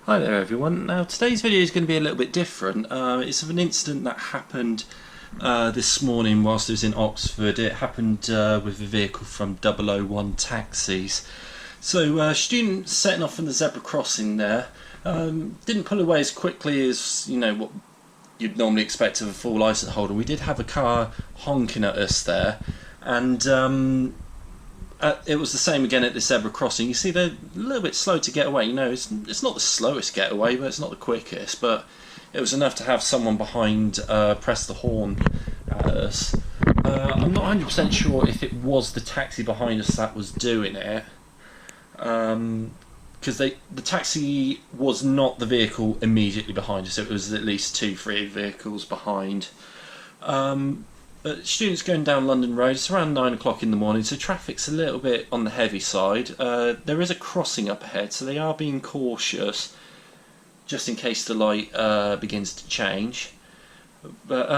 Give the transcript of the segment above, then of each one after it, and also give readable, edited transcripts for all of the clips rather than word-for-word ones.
Hi there everyone. Now today's video is going to be a little bit different. It's of an incident that happened this morning whilst I was in Oxford. It happened with a vehicle from 001 Taxis. So students setting off from the zebra crossing there didn't pull away as quickly as what you'd normally expect of a full licence holder. We did have a car honking at us there, and it was the same again at the zebra crossing. You see, they're a little bit slow to get away. It's not the slowest getaway, but it's not the quickest. But it was enough to have someone behind press the horn at us. I'm not 100% sure if it was the taxi behind us that was doing it, because the taxi was not the vehicle immediately behind us. It was at least 2-3 vehicles behind. Students going down London Road. It's around 9 o'clock in the morning, so traffic's a little bit on the heavy side. There is a crossing up ahead, so they are being cautious just in case the light begins to change. But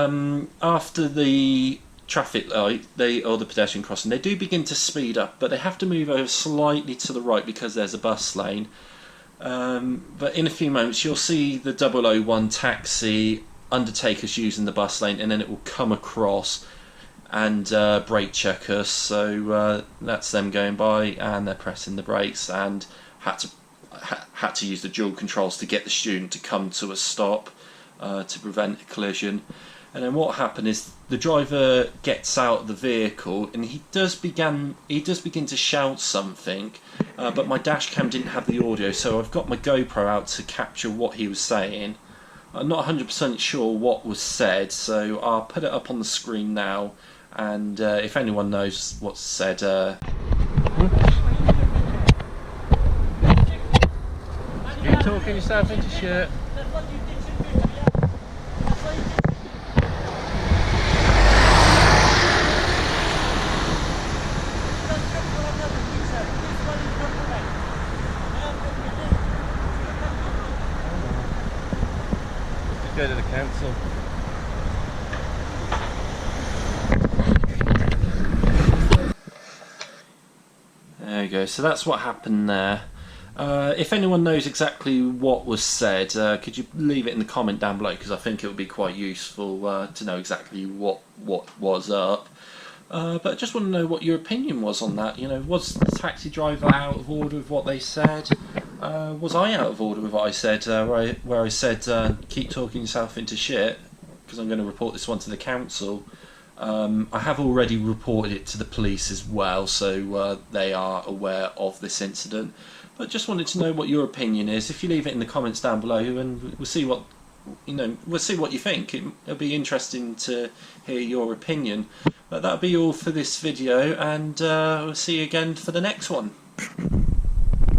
after the traffic light, or the pedestrian crossing, they do begin to speed up, but they have to move over slightly to the right because there's a bus lane. But in a few moments you'll see the 001 Taxi Undertakes using the bus lane, and then it will come across and brake check us. So that's them going by, and they're pressing the brakes, and had to use the dual controls to get the student to come to a stop to prevent a collision. And then what happened is the driver gets out of the vehicle, and he does begin to shout something, but my dash cam didn't have the audio, so I've got my GoPro out to capture what he was saying. I'm not 100% sure what was said, so I'll put it up on the screen now, and if anyone knows what's said... Keep talking yourself into shit. Go to the council. There you go, so that's what happened there. If anyone knows exactly what was said, could you leave it in the comment down below, because I think it would be quite useful to know exactly what was up. But I just want to know what your opinion was on that. Was the taxi driver out of order with what they said? Was I out of order with what I said, where I said keep talking yourself into shit, because I'm going to report this one to the council. I have already reported it to the police as well, so they are aware of this incident. But just wanted to know what your opinion is. If you leave it in the comments down below, and we'll see what you think. It'll be interesting to hear your opinion. But that'll be all for this video, and we'll see you again for the next one.